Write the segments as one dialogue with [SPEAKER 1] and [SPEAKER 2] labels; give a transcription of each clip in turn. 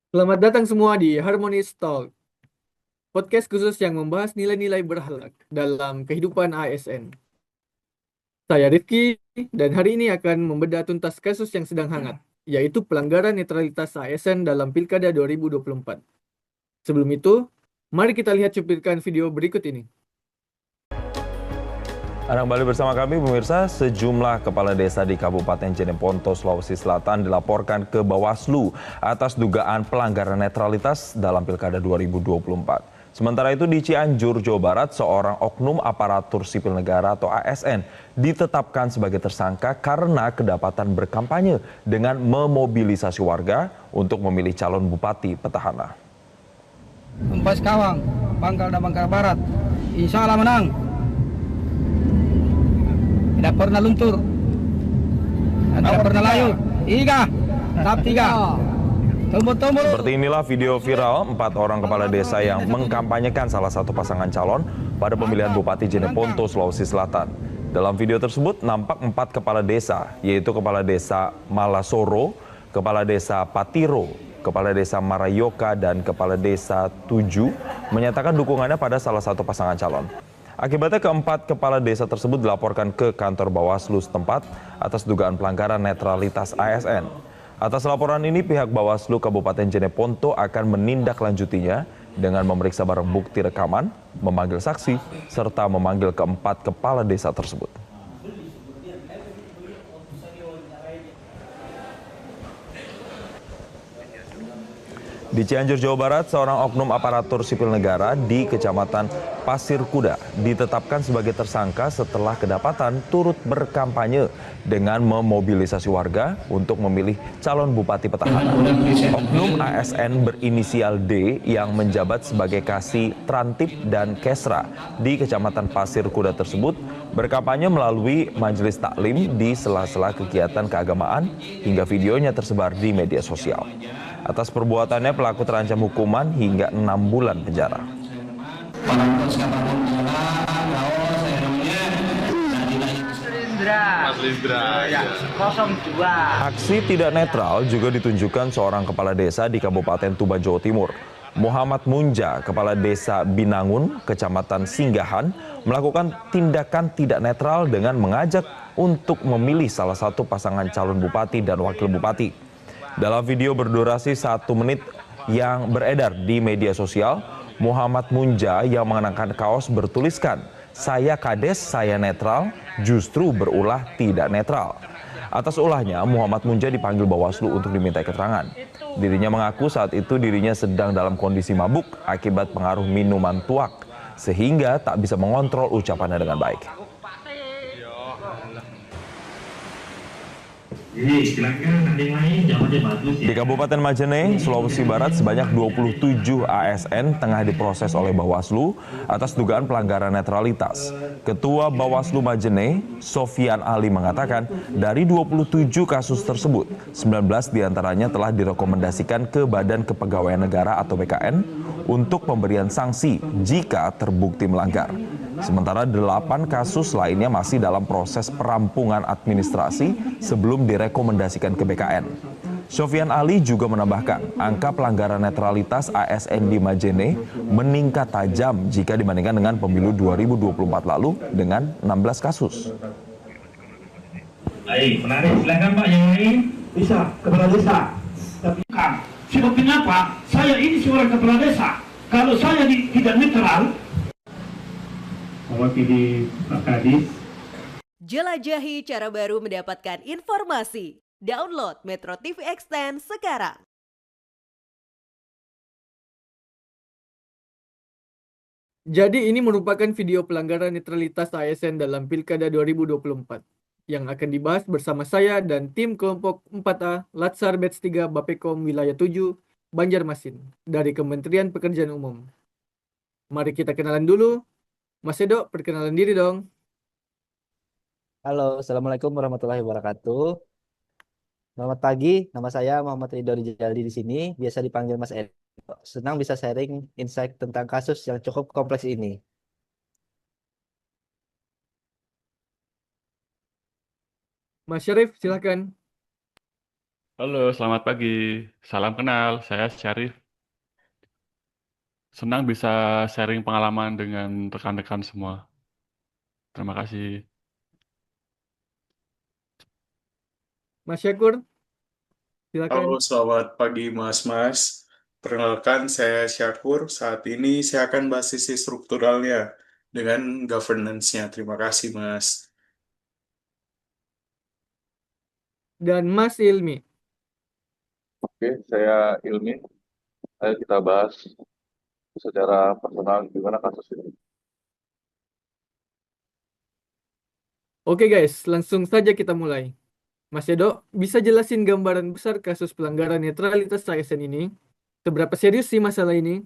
[SPEAKER 1] Selamat datang semua di Harmonious Talk, podcast khusus yang membahas nilai-nilai berakhlak dalam kehidupan ASN. Saya Rifki, dan hari ini akan membedah tuntas kasus yang sedang hangat, yaitu pelanggaran netralitas ASN dalam Pilkada 2024. Sebelum itu, mari kita lihat cuplikan video berikut ini.
[SPEAKER 2] Anda kembali bersama kami pemirsa, sejumlah kepala desa di Kabupaten Jeneponto, Sulawesi Selatan dilaporkan ke Bawaslu atas dugaan pelanggaran netralitas dalam Pilkada 2024. Sementara itu di Cianjur, Jawa Barat, seorang oknum aparatur sipil negara atau ASN ditetapkan sebagai tersangka karena kedapatan berkampanye dengan memobilisasi warga untuk memilih calon bupati petahana.
[SPEAKER 3] Empas Kawang, Bangkal dan Bangkal Barat, insya Allah menang. Tidak pernah luntur, dan tidak pernah layu. Tahap 3. Tombol-tombol.
[SPEAKER 2] Seperti inilah video viral 4 orang kepala desa yang mengkampanyekan salah satu pasangan calon pada pemilihan Bupati Jeneponto, Sulawesi Selatan. Dalam video tersebut nampak 4 kepala desa, yaitu Kepala Desa Malasoro, Kepala Desa Patiro, Kepala Desa Marayoka, dan Kepala Desa 7 menyatakan dukungannya pada salah satu pasangan calon. Akibatnya keempat kepala desa tersebut dilaporkan ke kantor Bawaslu setempat atas dugaan pelanggaran netralitas ASN. Atas laporan ini pihak Bawaslu Kabupaten Jeneponto akan menindaklanjutinya dengan memeriksa barang bukti rekaman, memanggil saksi, serta memanggil keempat kepala desa tersebut. Di Cianjur, Jawa Barat, seorang oknum aparatur sipil negara di Kecamatan Pasir Kuda ditetapkan sebagai tersangka setelah kedapatan turut berkampanye dengan memobilisasi warga untuk memilih calon bupati petahana. Oknum ASN berinisial D yang menjabat sebagai Kasih Trantip dan Kesra di Kecamatan Pasir Kuda tersebut berkampanye melalui majelis taklim di sela-sela kegiatan keagamaan hingga videonya tersebar di media sosial. Atas perbuatannya pelaku terancam hukuman hingga 6 bulan penjara. Aksi tidak netral juga ditunjukkan seorang kepala desa di Kabupaten Tuban, Jawa Timur. Muhammad Munja, Kepala Desa Binangun, Kecamatan Singgahan, melakukan tindakan tidak netral dengan mengajak untuk memilih salah satu pasangan calon bupati dan wakil bupati. Dalam video berdurasi 1 menit yang beredar di media sosial, Muhammad Munja yang mengenakan kaos bertuliskan, "Saya kades, saya netral," justru berulah tidak netral. Atas ulahnya, Muhammad Munja dipanggil Bawaslu untuk dimintai keterangan. Dirinya mengaku saat itu dirinya sedang dalam kondisi mabuk akibat pengaruh minuman tuak, sehingga tak bisa mengontrol ucapannya dengan baik. Di Kabupaten Majene, Sulawesi Barat, sebanyak 27 ASN tengah diproses oleh Bawaslu atas dugaan pelanggaran netralitas. Ketua Bawaslu Majene, Sofian Ali, mengatakan dari 27 kasus tersebut, 19 diantaranya telah direkomendasikan ke Badan Kepegawaian Negara atau BKN untuk pemberian sanksi jika terbukti melanggar. Sementara 8 kasus lainnya masih dalam proses perampungan administrasi sebelum direkomendasikan ke BKN. Sofian Ali juga menambahkan, angka pelanggaran netralitas ASN di Majene meningkat tajam jika dibandingkan dengan pemilu 2024 lalu dengan 16 kasus.
[SPEAKER 4] Baik, menarik. Silakan Pak yang lain. Bisa, kepala desa. Tapi kan, sebab kenapa saya ini seorang kepala desa? Kalau saya tidak netral, mewakili Pak Kadis.
[SPEAKER 5] Jelajahi cara baru mendapatkan informasi. Download Metro TV Extend sekarang.
[SPEAKER 1] Jadi ini merupakan video pelanggaran netralitas ASN dalam Pilkada 2024 yang akan dibahas bersama saya dan tim kelompok 4A Latsar Batch 3 Bapekom Wilayah 7 Banjarmasin dari Kementerian Pekerjaan Umum. Mari kita kenalan dulu. Mas Edo, perkenalan diri dong.
[SPEAKER 6] Halo, Assalamualaikum warahmatullahi wabarakatuh. Selamat pagi, nama saya Muhammad Ridho Rijali di sini, biasa dipanggil Mas Edo. Senang bisa sharing insight tentang kasus yang cukup kompleks ini.
[SPEAKER 1] Mas Syarif, silakan.
[SPEAKER 7] Halo, selamat pagi. Salam kenal, saya Syarif. Senang bisa sharing pengalaman dengan rekan-rekan semua. Terima kasih.
[SPEAKER 1] Mas Syakur,
[SPEAKER 8] Halo,
[SPEAKER 1] silakan.
[SPEAKER 8] selamat pagi Mas-Mas. Perkenalkan, saya Syakur. Saat ini saya akan bahas sisi strukturalnya dengan governance-nya. Terima kasih, Mas.
[SPEAKER 1] Dan Mas Ilmi.
[SPEAKER 9] Oke, saya Ilmi. Ayo kita bahas secara personal gimana kasus ini.
[SPEAKER 1] Oke guys, langsung saja kita mulai. Mas Edo, bisa jelasin gambaran besar kasus pelanggaran netralitas ASN ini? Seberapa serius sih masalah ini?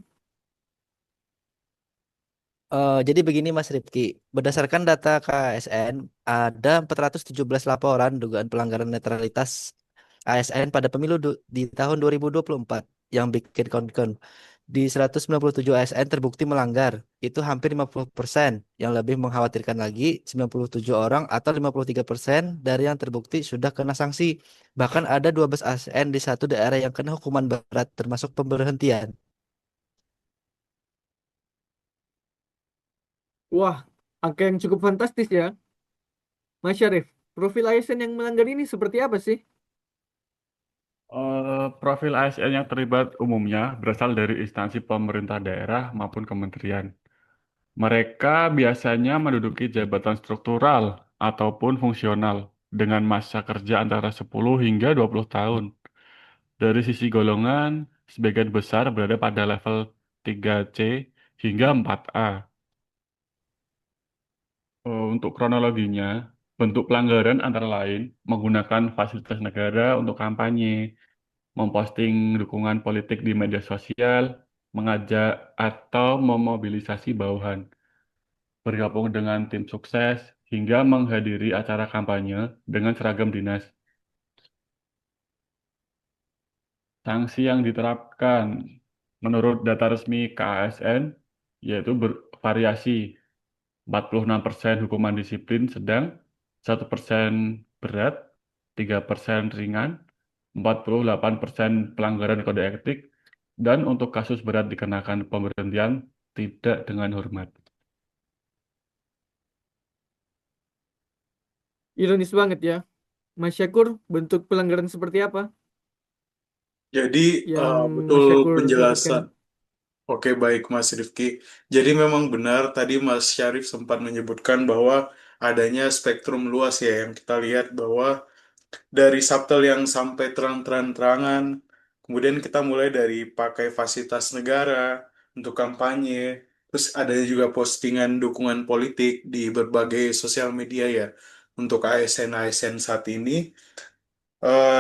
[SPEAKER 6] Jadi begini Mas Rifki, berdasarkan data KSN, ada 417 laporan dugaan pelanggaran netralitas ASN pada pemilu di tahun 2024 yang bikin concern. Di 197 ASN terbukti melanggar, itu hampir 50%. Yang lebih mengkhawatirkan lagi, 97 orang atau 53% dari yang terbukti sudah kena sanksi. Bahkan ada 12 ASN di satu daerah yang kena hukuman berat termasuk pemberhentian.
[SPEAKER 1] Wah, angka yang cukup fantastis ya. Mas Syarif, profil ASN yang melanggar ini seperti apa sih?
[SPEAKER 7] Profil ASN yang terlibat umumnya berasal dari instansi pemerintah daerah maupun kementerian. Mereka biasanya menduduki jabatan struktural ataupun fungsional dengan masa kerja antara 10 hingga 20 tahun. Dari sisi golongan, sebagian besar berada pada level 3C hingga 4A. Untuk kronologinya, bentuk pelanggaran antara lain menggunakan fasilitas negara untuk kampanye, memposting dukungan politik di media sosial, mengajak atau memobilisasi bawahan, bergabung dengan tim sukses, hingga menghadiri acara kampanye dengan seragam dinas. Sanksi yang diterapkan menurut data resmi KASN yaitu bervariasi 46% hukuman disiplin sedang, 1% berat, 3% ringan, 48% pelanggaran kode etik, dan untuk kasus berat dikenakan pemberhentian tidak dengan hormat.
[SPEAKER 1] Ironis banget ya. Mas Syakur, bentuk pelanggaran seperti apa
[SPEAKER 8] Jadi,
[SPEAKER 1] yang
[SPEAKER 8] betul
[SPEAKER 1] Mas Syakur dapatkan?
[SPEAKER 8] penjelasan. Oke, baik Mas Rifki. Jadi memang benar tadi Mas Syarif sempat menyebutkan bahwa adanya spektrum luas ya yang kita lihat bahwa dari subtle yang sampai terang-terangan, kemudian kita mulai dari pakai fasilitas negara untuk kampanye, terus ada juga postingan dukungan politik di berbagai sosial media ya untuk ASN-ASN saat ini.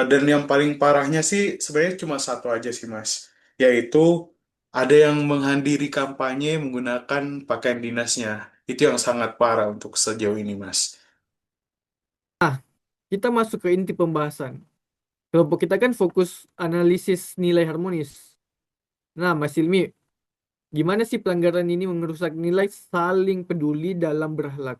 [SPEAKER 8] Dan yang paling parahnya sih sebenarnya cuma satu aja sih Mas, yaitu ada yang menghadiri kampanye menggunakan pakaian dinasnya. Itu yang sangat parah untuk sejauh ini Mas.
[SPEAKER 1] Kita masuk ke inti pembahasan. Kelompok kita kan fokus analisis nilai harmonis. Nah, Mas Ilmi, gimana sih pelanggaran ini merusak nilai saling peduli dalam berakhlak?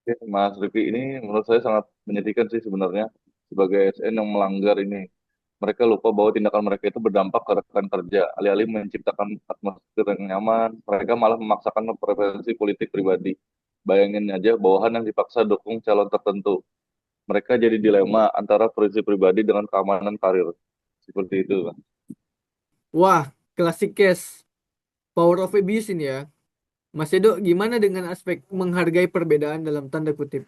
[SPEAKER 9] Oke, Mas Rifki, ini menurut saya sangat menyedihkan sih sebenarnya sebagai ASN yang melanggar ini. Mereka lupa bahwa tindakan mereka itu berdampak ke rekan kerja. Alih-alih menciptakan atmosfer yang nyaman, mereka malah memaksakan preferensi politik pribadi. Bayangin aja bawahan yang dipaksa dukung calon tertentu. Mereka jadi dilema antara prinsip pribadi dengan keamanan karir. Seperti itu, Pak.
[SPEAKER 1] Wah, klasik case power of abuse ini ya. Mas Edo, gimana dengan aspek menghargai perbedaan dalam tanda kutip?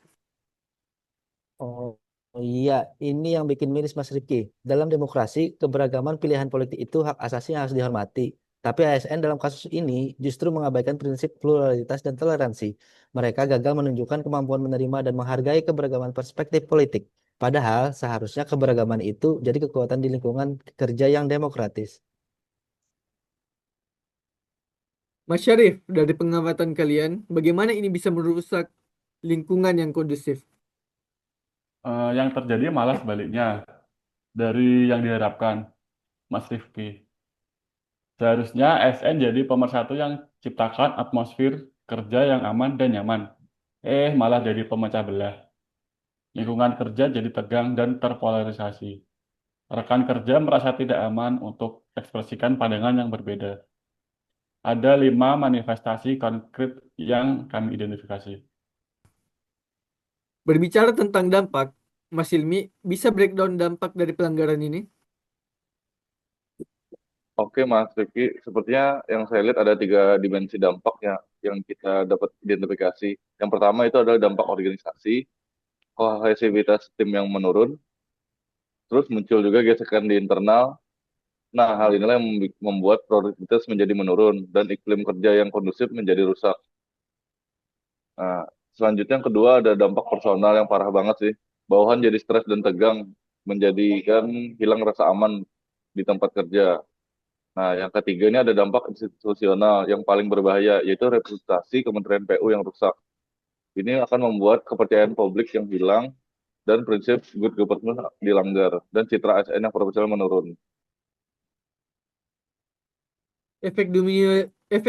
[SPEAKER 6] Oh, oh iya, ini yang bikin miris Mas Rifki. Dalam demokrasi, keberagaman pilihan politik itu hak asasi yang harus dihormati. Tapi ASN dalam kasus ini justru mengabaikan prinsip pluralitas dan toleransi. Mereka gagal menunjukkan kemampuan menerima dan menghargai keberagaman perspektif politik. Padahal seharusnya keberagaman itu jadi kekuatan di lingkungan kerja yang demokratis.
[SPEAKER 1] Mas Syarif, dari pengamatan kalian, bagaimana ini bisa merusak lingkungan yang kondusif?
[SPEAKER 7] Yang terjadi malah sebaliknya dari yang diharapkan, Mas Rifki. Seharusnya SN jadi pemersatu yang ciptakan atmosfer kerja yang aman dan nyaman. Malah jadi pemecah belah. Lingkungan kerja jadi tegang dan terpolarisasi. Rekan kerja merasa tidak aman untuk ekspresikan pandangan yang berbeda. Ada 5 manifestasi konkret yang kami identifikasi.
[SPEAKER 1] Berbicara tentang dampak, Mas Hilmi bisa breakdown dampak dari pelanggaran ini?
[SPEAKER 9] Oke Mas Rifki, sepertinya yang saya lihat ada 3 dimensi dampak ya yang kita dapat identifikasi. Yang pertama itu adalah dampak organisasi, kohesivitas tim yang menurun, terus muncul juga gesekan di internal. Nah, hal inilah yang membuat produktivitas menjadi menurun dan iklim kerja yang kondusif menjadi rusak. Nah, selanjutnya yang kedua ada dampak personal yang parah banget sih. Bawahan jadi stres dan tegang, menjadikan hilang rasa aman di tempat kerja. Nah, yang ketiga ini ada dampak institusional yang paling berbahaya, yaitu reputasi Kementerian PU yang rusak. Ini akan membuat kepercayaan publik yang hilang dan prinsip good government dilanggar, dan citra ASN yang profesional menurun.
[SPEAKER 1] Efek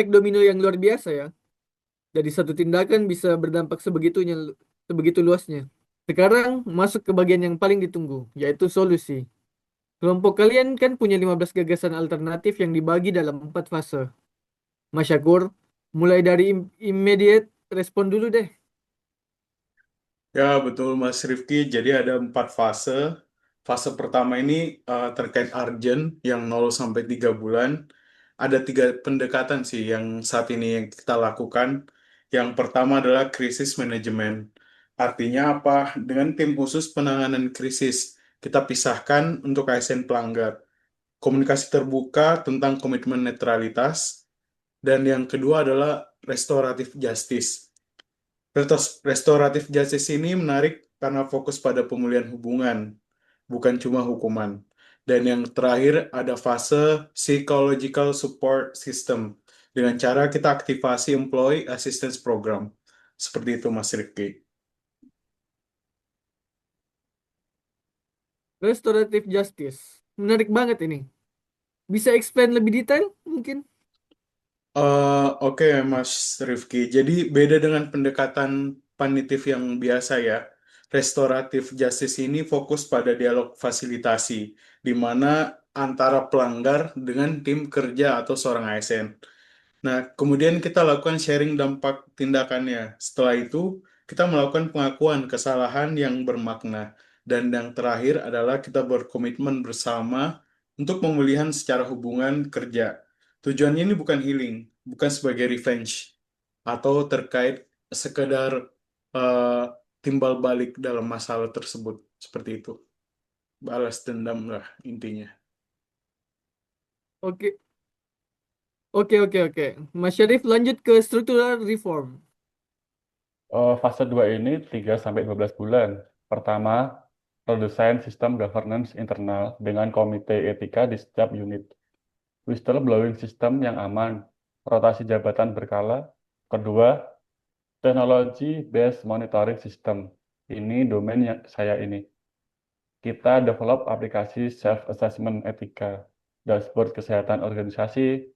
[SPEAKER 1] domino yang luar biasa ya. Dari satu tindakan bisa berdampak sebegitu luasnya. Sekarang masuk ke bagian yang paling ditunggu, yaitu solusi. Kelompok kalian kan punya 15 gagasan alternatif yang dibagi dalam 4 fase. Mas Syakur, mulai dari immediate respon dulu deh.
[SPEAKER 8] Ya, betul Mas Rifki. Jadi ada 4 fase. Fase pertama ini terkait urgent yang 0 sampai 3 bulan. Ada 3 pendekatan sih yang saat ini yang kita lakukan. Yang pertama adalah krisis manajemen. Artinya apa? Dengan tim khusus penanganan krisis, kita pisahkan untuk ASN pelanggar. Komunikasi terbuka tentang komitmen netralitas. Dan yang kedua adalah restoratif justice. Restoratif justice ini menarik karena fokus pada pemulihan hubungan, bukan cuma hukuman. Dan yang terakhir ada fase psychological support system dengan cara kita aktivasi employee assistance program. Seperti itu Mas Rifki.
[SPEAKER 1] Restorative justice. Menarik banget ini. Bisa explain lebih detail mungkin?
[SPEAKER 8] Oke, Mas Rifki. Jadi beda dengan pendekatan punitif yang biasa ya. Restoratif justice ini fokus pada dialog fasilitasi, di mana antara pelanggar dengan tim kerja atau seorang ASN. Nah, kemudian kita lakukan sharing dampak tindakannya. Setelah itu, kita melakukan pengakuan kesalahan yang bermakna. Dan yang terakhir adalah kita berkomitmen bersama untuk pemulihan secara hubungan kerja. Tujuannya ini bukan healing, bukan sebagai revenge, atau terkait sekedar eh, timbal balik dalam masalah tersebut. Seperti itu. Balas dendam lah intinya.
[SPEAKER 1] Oke, oke. Mas Syarif lanjut ke structural reform.
[SPEAKER 7] Fase 2 ini 3 sampai 12 bulan. Pertama, redesign sistem governance internal dengan komite etika di setiap unit. Whistleblowing sistem yang aman, rotasi jabatan berkala. Kedua, teknologi based monitoring system. Ini domain yang saya ini. Kita develop aplikasi self-assessment etika, dashboard kesehatan organisasi,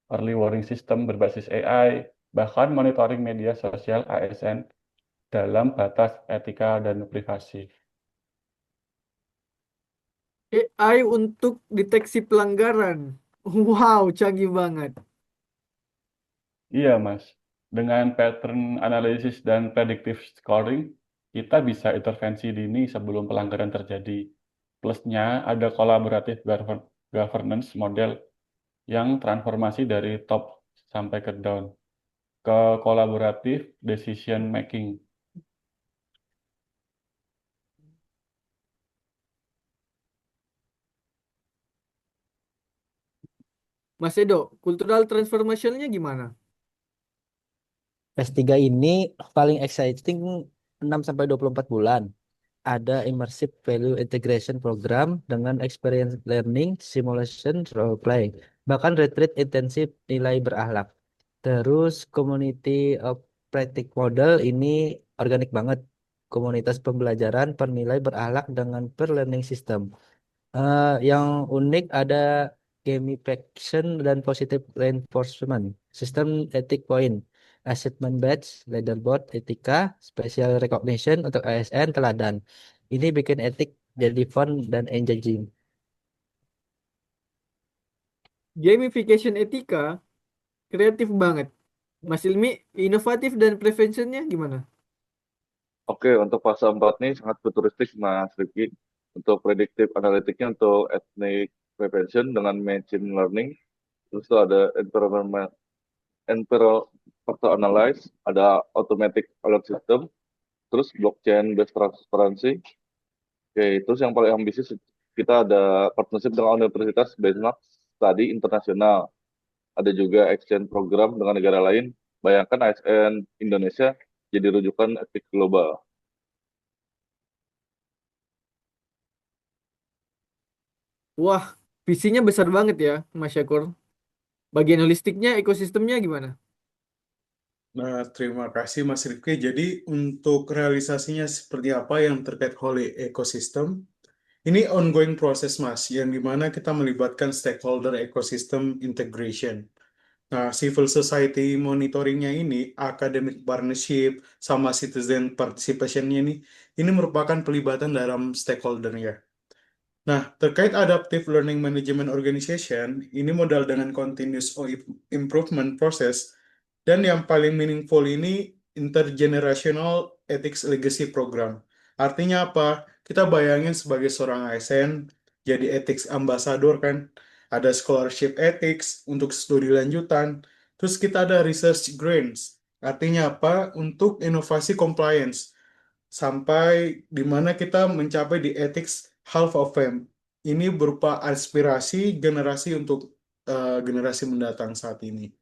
[SPEAKER 7] early warning system berbasis AI, bahkan monitoring media sosial ASN dalam batas etika dan privasi.
[SPEAKER 1] AI untuk deteksi pelanggaran. Wow, canggih banget.
[SPEAKER 7] Iya, Mas. Dengan pattern analysis dan predictive scoring, kita bisa intervensi dini sebelum pelanggaran terjadi. Plusnya ada kolaboratif governance model yang transformasi dari top sampai ke down ke kolaboratif decision making.
[SPEAKER 1] Mas Edo, cultural transformationnya gimana?
[SPEAKER 6] S3 ini paling exciting 6 sampai 24 bulan. Ada immersive value integration program dengan experience learning, simulation, role play. Bahkan retreat intensif nilai berakhlak. Terus community of practice model ini organik banget. Komunitas pembelajaran pernilai berakhlak dengan per learning system. Yang unik ada gamification dan positive reinforcement, sistem etik point. achievement badge, leaderboard, etika, special recognition untuk ASN teladan. Ini bikin etik jadi fun dan engaging.
[SPEAKER 1] Gamification etika kreatif banget. Mas Ilmi, inovatif dan preventionnya gimana?
[SPEAKER 9] Oke, untuk fase 4 ini sangat futuristik, Mas Rifki. Untuk predictive analyticnya untuk ethnic prevention dengan machine learning. Terus itu ada environmental analyze, ada automatic alert system, terus blockchain based transparency. Oke, terus yang paling ambisius kita ada partnership dengan universitas benchmark studi internasional. Ada juga exchange program dengan negara lain. Bayangkan ASN Indonesia jadi rujukan etik global.
[SPEAKER 1] Wah, visinya besar banget ya, Mas Syakur. Bagian holistiknya, ekosistemnya gimana?
[SPEAKER 8] Nah, terima kasih Mas Rifki. Jadi untuk realisasinya seperti apa yang terkait Holy Ecosystem, ini ongoing proses Mas, yang dimana kita melibatkan stakeholder ecosystem integration. Nah, civil society monitoringnya ini, academic partnership, sama citizen participationnya ini merupakan pelibatan dalam stakeholdernya. Nah, terkait Adaptive Learning Management Organization, ini modal dengan continuous improvement process, dan yang paling meaningful ini intergenerational ethics legacy program. Artinya apa? Kita bayangin sebagai seorang ASN, jadi ethics ambassador kan, ada scholarship ethics untuk studi lanjutan, terus kita ada research grants. Artinya apa? Untuk inovasi compliance sampai di mana kita mencapai di ethics half of fame. Ini berupa aspirasi generasi untuk generasi mendatang saat ini.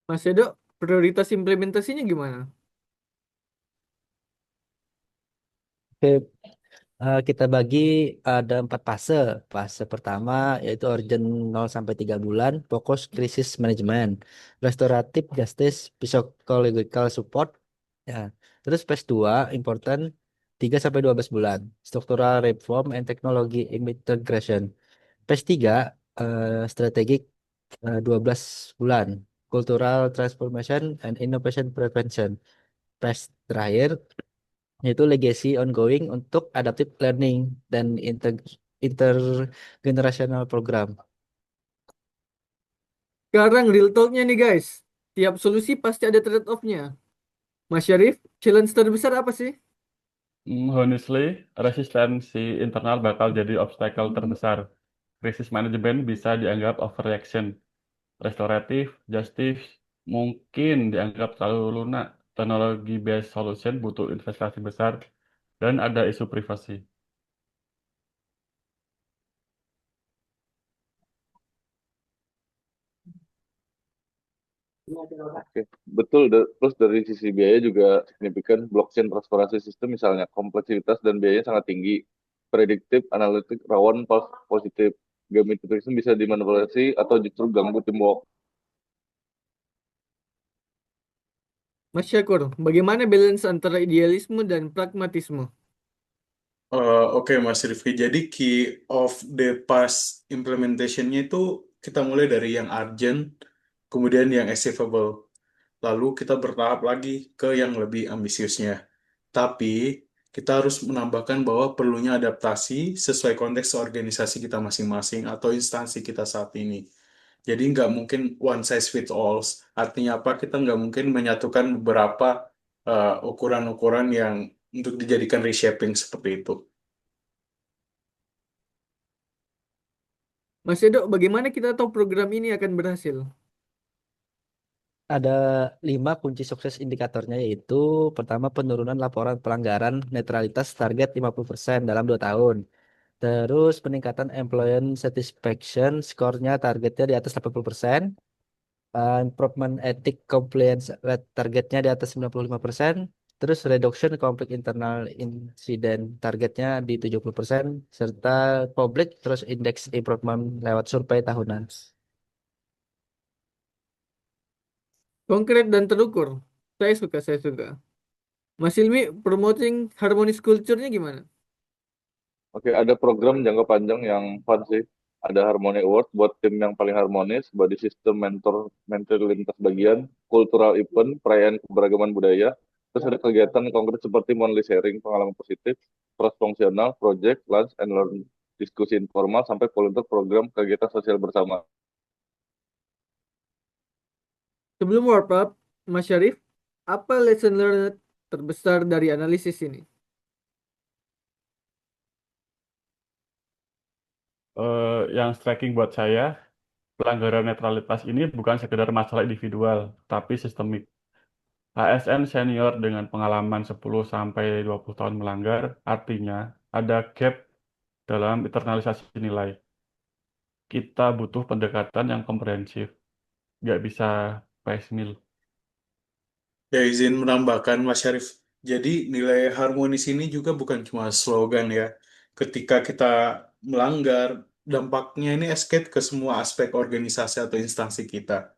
[SPEAKER 1] Mas Edo, prioritas implementasinya gimana?
[SPEAKER 6] Oke, kita bagi ada 4 fase. Fase pertama yaitu urgent 0 sampai 3 bulan, fokus krisis manajemen, restoratif justice, psychological support. Ya. Terus phase 2 important 3 sampai 12 bulan, structural reform and technology integration. Phase 3 strategic 12 bulan, cultural transformation and innovation prevention. Phase terakhir yaitu legacy ongoing untuk adaptive learning dan intergenerational program.
[SPEAKER 1] Sekarang real talk-nya nih guys. Tiap solusi pasti ada trade-off-nya. Mas Syarif, challenge terbesar apa sih?
[SPEAKER 7] Honestly, resistensi internal bakal jadi obstacle terbesar. Krisis manajemen bisa dianggap overreaction. Restoratif, justice, mungkin dianggap terlalu lunak. Teknologi based solution butuh investasi besar dan ada isu privasi.
[SPEAKER 9] Oke, betul. Terus dari sisi biaya juga signifikan. Blockchain transparansi sistem misalnya kompleksitas dan biayanya sangat tinggi. Prediktif, analitik, rawan, false positif. Gamification bisa dimanipulasi atau justru ganggu teamwork.
[SPEAKER 1] Mas Syakur, bagaimana balance antara idealisme dan pragmatisme?
[SPEAKER 8] Oke Mas Rifki, jadi key of the past implementation-nya itu kita mulai dari yang urgent, kemudian yang achievable. Lalu kita bertahap lagi ke yang lebih ambisiusnya. Tapi kita harus menambahkan bahwa perlunya adaptasi sesuai konteks organisasi kita masing-masing atau instansi kita saat ini. Jadi nggak mungkin one size fits all. Artinya apa? Kita nggak mungkin menyatukan beberapa ukuran-ukuran yang untuk dijadikan reshaping seperti itu.
[SPEAKER 1] Mas Edo, bagaimana kita tahu program ini akan berhasil?
[SPEAKER 6] Ada 5 kunci sukses indikatornya yaitu pertama penurunan laporan pelanggaran netralitas target 50% dalam 2 tahun. Terus peningkatan employee satisfaction skornya targetnya di atas 80%. Improvement ethic compliance rate targetnya di atas 95%. Terus reduction conflict internal incident targetnya di 70%. Serta public trust index improvement lewat survei tahunan.
[SPEAKER 1] Konkret dan terukur. Saya suka. Mas Ilmi, promoting harmonious culture-nya gimana?
[SPEAKER 9] Oke, ada program jangka panjang yang fun sih. Ada Harmony Award buat tim yang paling harmonis, body system mentor lintas bagian, cultural event, perayaan keberagaman budaya. Terus ada kegiatan konkret seperti monthly sharing pengalaman positif, cross fungsional, project, lunch and learn, diskusi informal sampai volunteer program kegiatan sosial bersama.
[SPEAKER 1] Sebelum wrap up, Mas Syarif, apa lesson learned terbesar dari analisis ini?
[SPEAKER 7] Yang striking buat saya, pelanggaran netralitas ini bukan sekedar masalah individual, tapi sistemik. ASN senior dengan pengalaman 10 sampai 20 tahun melanggar, artinya ada gap dalam internalisasi nilai. Kita butuh pendekatan yang komprehensif, nggak bisa piecemeal.
[SPEAKER 8] Ya, izin menambahkan Mas Syarif. Jadi nilai harmonis ini juga bukan cuma slogan ya. Ketika kita melanggar, dampaknya ini escape ke semua aspek organisasi atau instansi kita.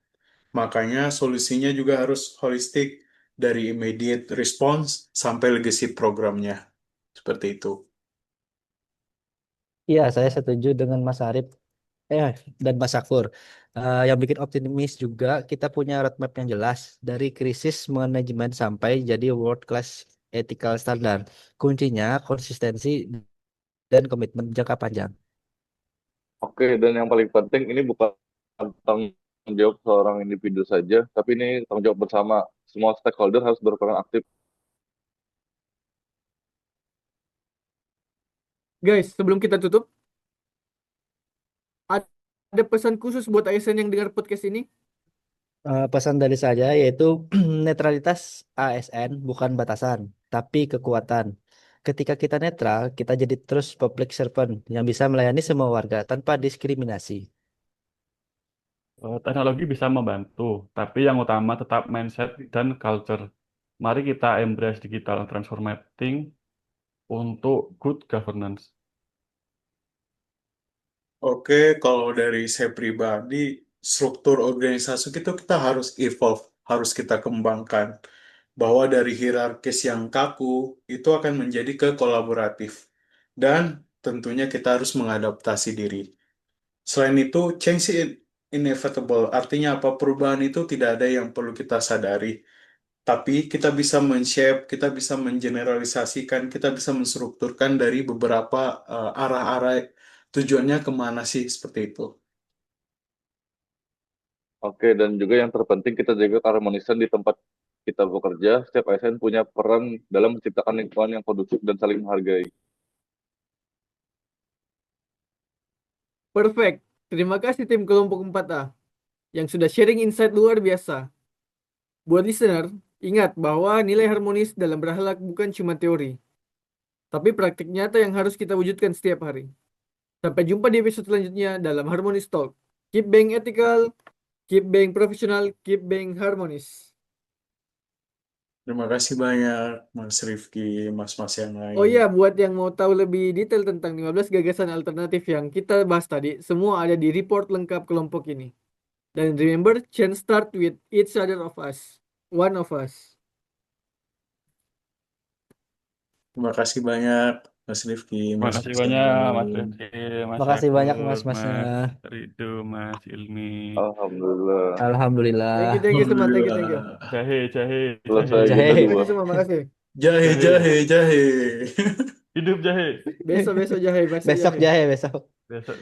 [SPEAKER 8] Makanya solusinya juga harus holistik dari immediate response sampai legacy programnya. Seperti itu.
[SPEAKER 6] Iya, saya setuju dengan Mas Arif dan Mas Sakur. Yang bikin optimis juga kita punya roadmap yang jelas dari krisis manajemen sampai jadi world class ethical standard. Kuncinya konsistensi dan komitmen jangka panjang.
[SPEAKER 9] Oke, dan yang paling penting ini bukan tanggung jawab seorang individu saja, tapi ini tanggung jawab bersama. Semua stakeholder harus berperan aktif.
[SPEAKER 1] Guys, sebelum kita tutup, ada pesan khusus buat ASN yang dengar podcast ini?
[SPEAKER 6] Pesan dari saya yaitu netralitas ASN bukan batasan, tapi kekuatan. Ketika kita netral, kita jadi terus public servant yang bisa melayani semua warga tanpa diskriminasi.
[SPEAKER 7] Teknologi bisa membantu, tapi yang utama tetap mindset dan culture. Mari kita embrace digital transformating untuk good governance.
[SPEAKER 8] Oke, kalau dari saya pribadi, struktur organisasi itu kita harus evolve, harus kita kembangkan. Bahwa dari hierarkis yang kaku, itu akan menjadi ke kolaboratif. Dan tentunya kita harus mengadaptasi diri. Selain itu, change is inevitable. Artinya apa? Perubahan itu tidak ada yang perlu kita sadari. Tapi kita bisa men-shape, kita bisa mengeneralisasikan, kita bisa menstrukturkan dari beberapa arah-arah tujuannya kemana sih seperti itu.
[SPEAKER 9] Oke, dan juga yang terpenting kita jaga keharmonisan di tempat kita bekerja. Setiap ASN punya peran dalam menciptakan lingkungan yang kondusif dan saling menghargai.
[SPEAKER 1] Perfect. Terima kasih tim kelompok 4A yang sudah sharing insight luar biasa. Buat listener, ingat bahwa nilai harmonis dalam berakhlak bukan cuma teori, tapi praktik nyata yang harus kita wujudkan setiap hari. Sampai jumpa di episode selanjutnya dalam Harmonis Talk. Keep being ethical, keep being professional, keep being harmonis.
[SPEAKER 8] Terima kasih banyak Mas Rifki, Mas-mas yang lain.
[SPEAKER 1] Oh iya, buat yang mau tahu lebih detail tentang 15 gagasan alternatif yang kita bahas tadi, semua ada di report lengkap kelompok ini. Dan remember, change start with each other of us. One of us.
[SPEAKER 8] Terima kasih banyak Mas Rifki,
[SPEAKER 7] Terima kasih
[SPEAKER 8] Mas-mas yang
[SPEAKER 7] banyak Mas
[SPEAKER 8] lain.
[SPEAKER 7] Rifki, Mas
[SPEAKER 6] Makasih banyak
[SPEAKER 7] Sakur,
[SPEAKER 6] mas-masnya.
[SPEAKER 7] Mas Rido, Mas Ilmi.
[SPEAKER 9] Alhamdulillah.
[SPEAKER 6] Alhamdulillah.
[SPEAKER 1] Thank you semua, thank you.
[SPEAKER 8] Alhamdulillah.
[SPEAKER 7] Jahe, jahe,
[SPEAKER 9] Selesai
[SPEAKER 7] jahe.
[SPEAKER 9] kita
[SPEAKER 6] Jahe.
[SPEAKER 1] Terima
[SPEAKER 9] dua.
[SPEAKER 1] kasih semua, makasih.
[SPEAKER 8] Jahe,
[SPEAKER 7] Jahe.
[SPEAKER 8] jahe, jahe.
[SPEAKER 7] Hidup jahe.
[SPEAKER 1] Besok jahe, pasti
[SPEAKER 6] Besok
[SPEAKER 1] jahe.
[SPEAKER 6] jahe besok.
[SPEAKER 7] Besok